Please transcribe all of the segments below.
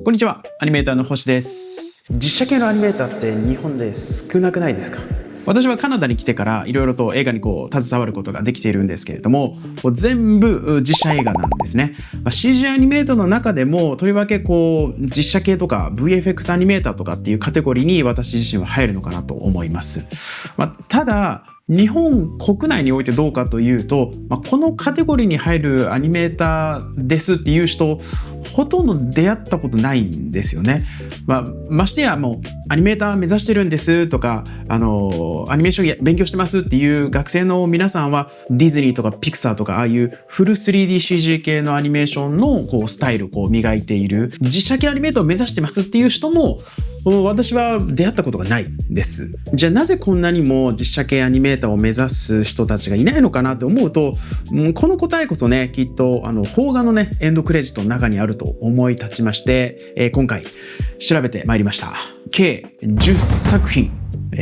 こんにちは、アニメーターの星です。実写系のアニメーターって日本で少なくないですか？私はカナダに来てからいろいろと映画に携わることができているんですけれども、全部実写映画なんですね。CG アニメーターの中でもとりわけ実写系とか VFX アニメーターとかっていうカテゴリーに私自身は入るのかなと思います。ただ日本国内においてどうかというと、このカテゴリーに入るアニメーターですっていう人ほとんど出会ったことないんですよね。ましてやもうアニメーター目指してるんですとかアニメーション勉強してますっていう学生の皆さんはディズニーとかピクサーとかああいうフル 3DCG 系のアニメーションのスタイルを磨いている実写系アニメーターを目指してますっていう人も私は出会ったことがないです。じゃあなぜこんなにも実写系アニメーターを目指す人たちがいないのかなって思うと、この答えこそね、きっと邦画のねエンドクレジットの中にあると思い立ちまして、今回調べてまいりました。計10作品、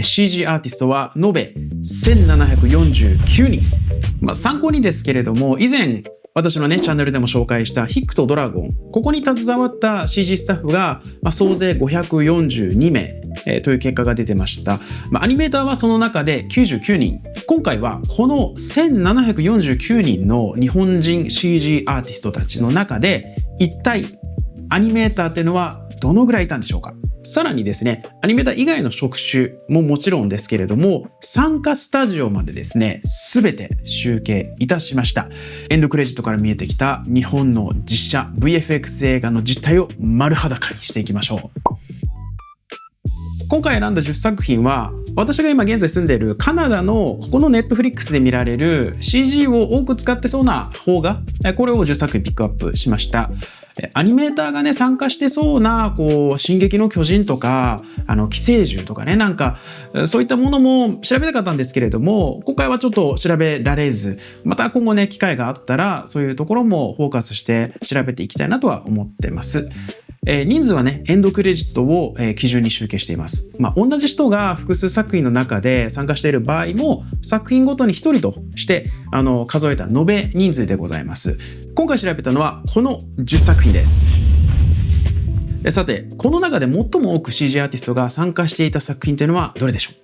CG アーティストは延べ1749人。参考にですけれども、以前私のねチャンネルでも紹介したヒックとドラゴン、ここに携わった CG スタッフが、総勢542名、という結果が出てました。アニメーターはその中で99人。今回はこの1749人の日本人 CG アーティストたちの中で一体アニメーターっていうのはどのぐらいいたんでしょうか。さらにですね、アニメーター以外の職種ももちろんですけれども、参加スタジオまでですね、すべて集計いたしました。エンドクレジットから見えてきた日本の実写 VFX 映画の実態を丸裸にしていきましょう。今回選んだ10作品は、私が今現在住んでいるカナダのここのネットフリックスで見られる CG を多く使ってそうな邦画、これを10作品ピックアップしました。アニメーターがね参加してそうな進撃の巨人とか寄生獣とかね、そういったものも調べたかったんですけれども、今回はちょっと調べられず、また今後ね機会があったらそういうところもフォーカスして調べていきたいなとは思ってます。人数はねエンドクレジットを基準に集計しています。同じ人が複数作品の中で参加している場合も作品ごとに1人として数えた延べ人数でございます。今回調べたのはこの10作品です。さて、この中で最も多く CG アーティストが参加していた作品というのはどれでしょう。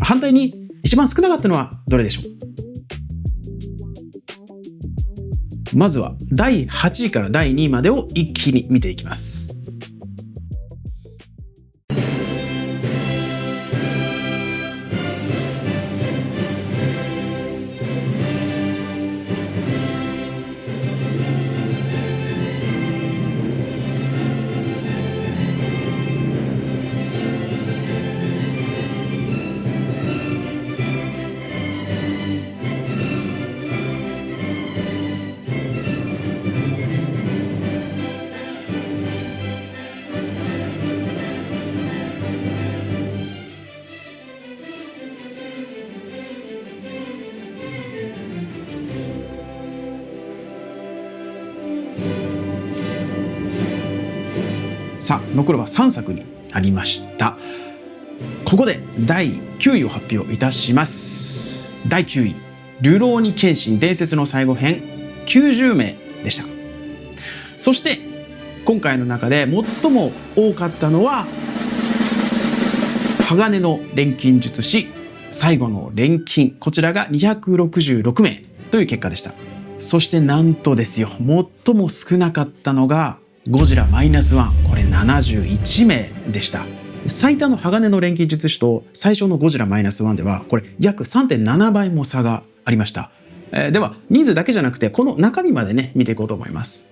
反対に一番少なかったのはどれでしょう。まずは第8位から第2位までを一気に見ていきます。さあ、残るは3作になりました。ここで第9位を発表いたします。第9位、流浪に剣心伝説の最後編90名でした。そして今回の中で最も多かったのは鋼の錬金術師最後の錬金、こちらが266名という結果でした。そしてなんとですよ、最も少なかったのがゴジラマイナス1、これ71名でした。最多の鋼の錬金術師と最初のゴジラマイナス1ではこれ約 3.7 倍も差がありました。では人数だけじゃなくてこの中身までね見ていこうと思います。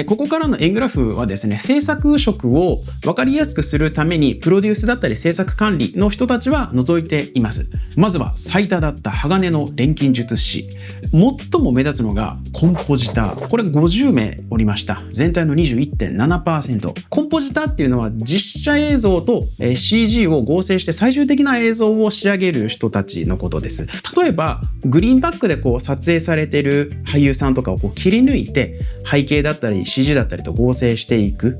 ここからの円グラフはですね、制作職を分かりやすくするためにプロデュースだったり制作管理の人たちは除いています。まずは最多だった鋼の錬金術師、最も目立つのがコンポジター、これ50名おりました。全体の 21.7%。 コンポジターっていうのは実写映像と CG を合成して最終的な映像を仕上げる人たちのことです。例えばグリーンバックで撮影されている俳優さんとかを切り抜いて背景だったりCG だったりと合成していく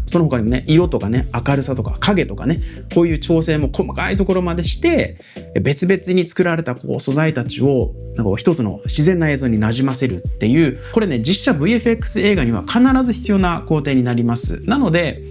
その他にもね、色とかね、明るさとか影とかね、こういう調整も細かいところまでして、別々に作られた素材たちを一つの自然な映像になじませるっていう、これね、実写 VFX 映画には必ず必要な工程になります。なので、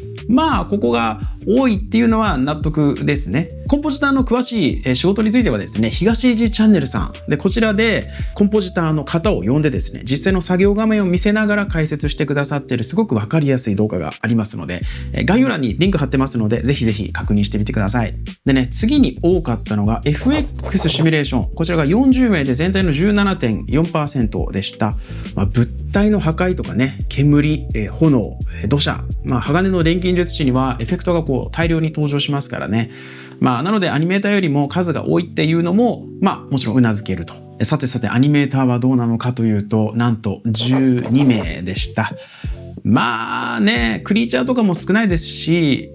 ここが多いっていうのは納得ですね。コンポジターの詳しい仕事についてはですね、東地チャンネルさんで、こちらでコンポジターの方を呼んでですね、実際の作業画面を見せながら解説してくださっているすごくわかりやすい動画がありますので、概要欄にリンク貼ってますので、ぜひぜひ確認してみてください。でね、次に多かったのが FX シミュレーション。こちらが40名で全体の 17.4% でした。物体の破壊とかね、煙、炎、土砂、鋼の錬金術師にはエフェクトが大量に登場しますからね。なのでアニメーターよりも数が多いっていうのも、もちろん頷けると。さてアニメーターはどうなのかというと、なんと12名でした。クリーチャーとかも少ないですし、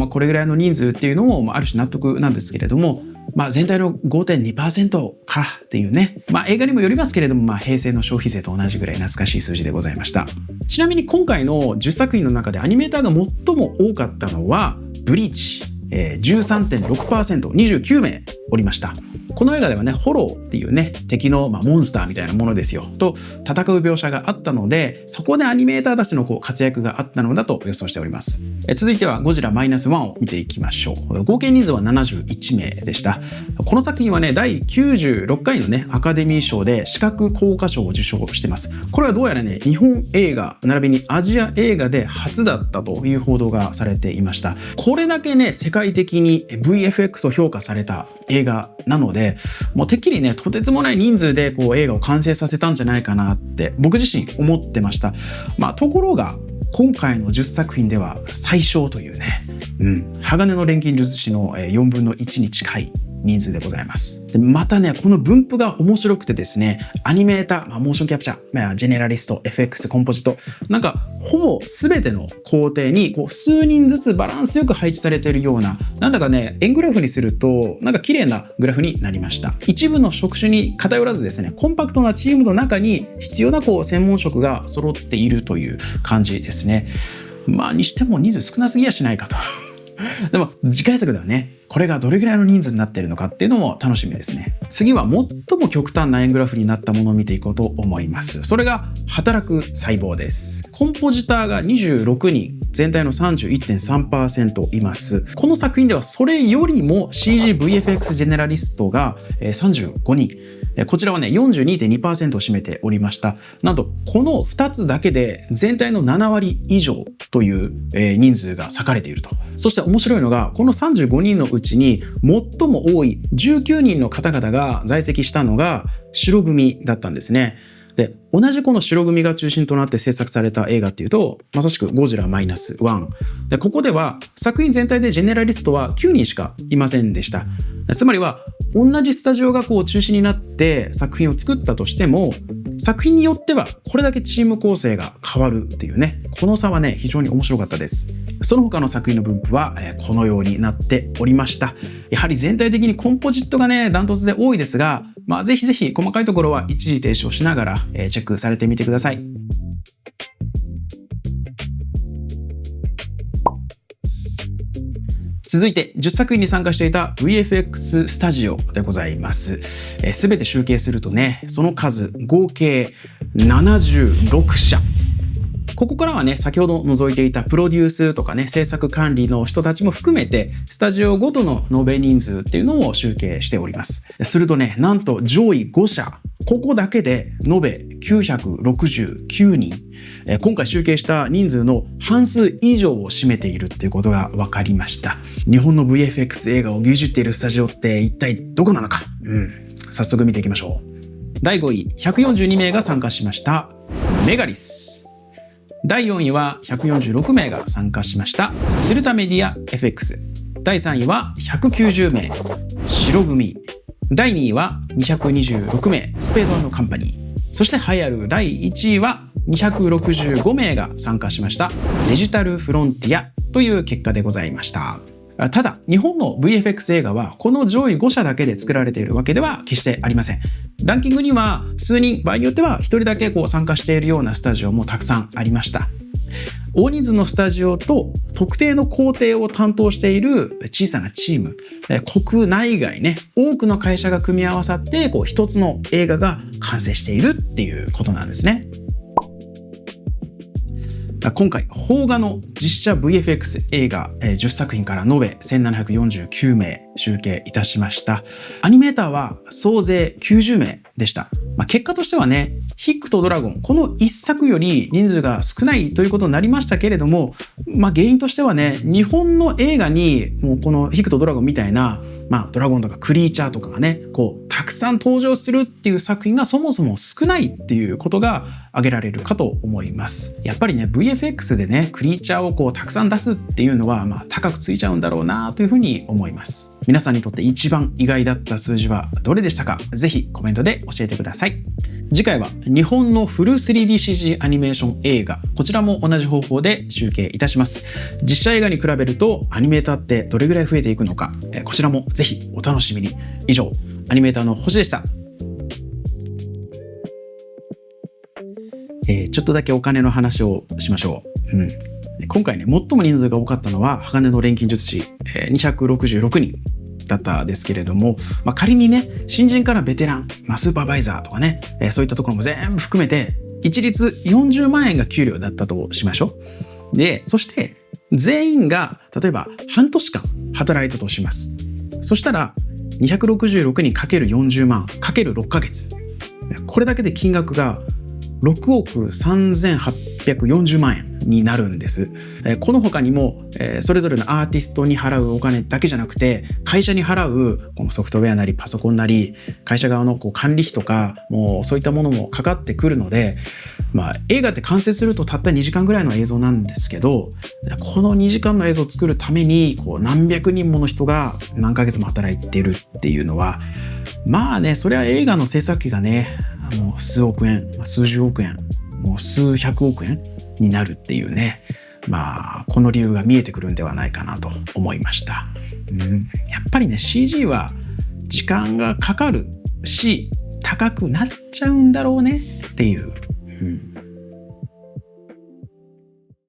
これぐらいの人数っていうのもある種納得なんですけれども、全体の 5.2% かっていうね。映画にもよりますけれども、平成の消費税と同じぐらい懐かしい数字でございました。ちなみに今回の10作品の中でアニメーターが最も多かったのは、ブリーチ。13.6%、29名おりました。この映画ではね、ホローっていうね、敵のモンスターみたいなものですよと戦う描写があったので、そこでアニメーターたちの活躍があったのだと予想しております。続いてはゴジラ -1 を見ていきましょう。合計人数は71名でした。この作品はね、第96回のね、アカデミー賞で視覚効果賞を受賞してます。これはどうやらね、日本映画並びにアジア映画で初だったという報道がされていました。これだけね、世界的に VFX を評価された映画なので、もうてっきりね、とてつもない人数で映画を完成させたんじゃないかなって僕自身思ってました。ところが今回の10作品では最小というね、鋼の錬金術師の4分の1に近い人数でございます。でまたね、この分布が面白くてですね、アニメーター、モーションキャプチャー、ジェネラリスト、FX、コンポジット、ほぼ全ての工程に数人ずつバランスよく配置されているような、なんだかね、円グラフにすると綺麗なグラフになりました。一部の職種に偏らずですね、コンパクトなチームの中に必要な専門職が揃っているという感じですね。にしても人数少なすぎやしないかと。でも次回作ではね、これがどれぐらいの人数になっているのかっていうのも楽しみですね。次は最も極端な円グラフになったものを見ていこうと思います。それが働く細胞です。コンポジターが26人、全体の 31.3% います。この作品ではそれよりも CG-VFX ジェネラリストが35人。こちらはね 42.2% を占めておりました。なんとこの2つだけで全体の7割以上という人数が割かれていると。そして面白いのが、この35人のうちに最も多い19人の方々が在籍したのが白組だったんですね。で、同じこの白組が中心となって制作された映画っていうと、まさしくゴジラ -1 で、ここでは作品全体でジェネラリストは9人しかいませんでした。つまりは同じスタジオが中心になって作品を作ったとしても、作品によってはこれだけチーム構成が変わるっていうね、この差はね、非常に面白かったです。その他の作品の分布はこのようになっておりました。やはり全体的にコンポジットがね、ダントツで多いですが、ぜひぜひ細かいところは一時停止をしながらチェックされてみてください。続いて10作品に参加していた VFX スタジオでございます。すべて集計するとね、その数合計76社。ここからはね、先ほど除いていたプロデュースとかね、制作管理の人たちも含めて、スタジオごとの延べ人数っていうのを集計しております。するとね、なんと上位5社、ここだけで延べ969人。今回集計した人数の半数以上を占めているっていうことが分かりました。日本の VFX 映画を牛耳っているスタジオって一体どこなのか。早速見ていきましょう。第5位、142名が参加しましたメガリス。第4位は146名が参加しましたスルタメディア FX。第3位は190名白組。第2位は226名スペード&カンパニー。そして栄えある第1位は265名が参加しましたデジタルフロンティアという結果でございました。ただ日本の VFX 映画はこの上位5社だけで作られているわけでは決してありません。ランキングには数人、場合によっては1人だけ参加しているようなスタジオもたくさんありました。大人数のスタジオと特定の工程を担当している小さなチーム、国内外ね、多くの会社が組み合わさって一つの映画が完成しているっていうことなんですね。今回、邦画の実写 VFX 映画10作品から延べ1749名集計いたしました。アニメーターは総勢90名でした。結果としてはね、ヒックとドラゴン、この1作より人数が少ないということになりましたけれども、原因としてはね、日本の映画にもうこのヒックとドラゴンみたいな、ドラゴンとかクリーチャーとかがね、たくさん登場するっていう作品がそもそも少ないっていうことが挙げられるかと思います。やっぱりね、VFX でね、クリーチャーをたくさん出すっていうのは、高くついちゃうんだろうなというふうに思います。皆さんにとって一番意外だった数字はどれでしたか？ぜひコメントで教えてください。次回は日本のフル 3DCG アニメーション映画、こちらも同じ方法で集計いたします。実写映画に比べるとアニメーターってどれぐらい増えていくのか、こちらもぜひお楽しみに。以上、アニメーターの星でした。ちょっとだけお金の話をしましょう。今回ね、最も人数が多かったのは鋼の錬金術師、266人だったですけれども、仮にね、新人からベテラン、スーパーバイザーとかね、そういったところも全部含めて一律40万円が給料だったとしましょう。で、そして全員が例えば半年間働いたとします。そしたら266にかける40万かける6ヶ月、これだけで金額が6億3840万円になるんです。この他にもそれぞれのアーティストに払うお金だけじゃなくて、会社に払うこのソフトウェアなりパソコンなり会社側の管理費とか、もうそういったものもかかってくるので、映画って完成するとたった2時間ぐらいの映像なんですけど、この2時間の映像を作るために何百人もの人が何ヶ月も働いているっていうのは、それは映画の制作費がね、数億円、数十億円、もう数百億円になるっていうね、この理由が見えてくるんではないかなと思いました。やっぱりね、 CG は時間がかかるし高くなっちゃうんだろうねっていう。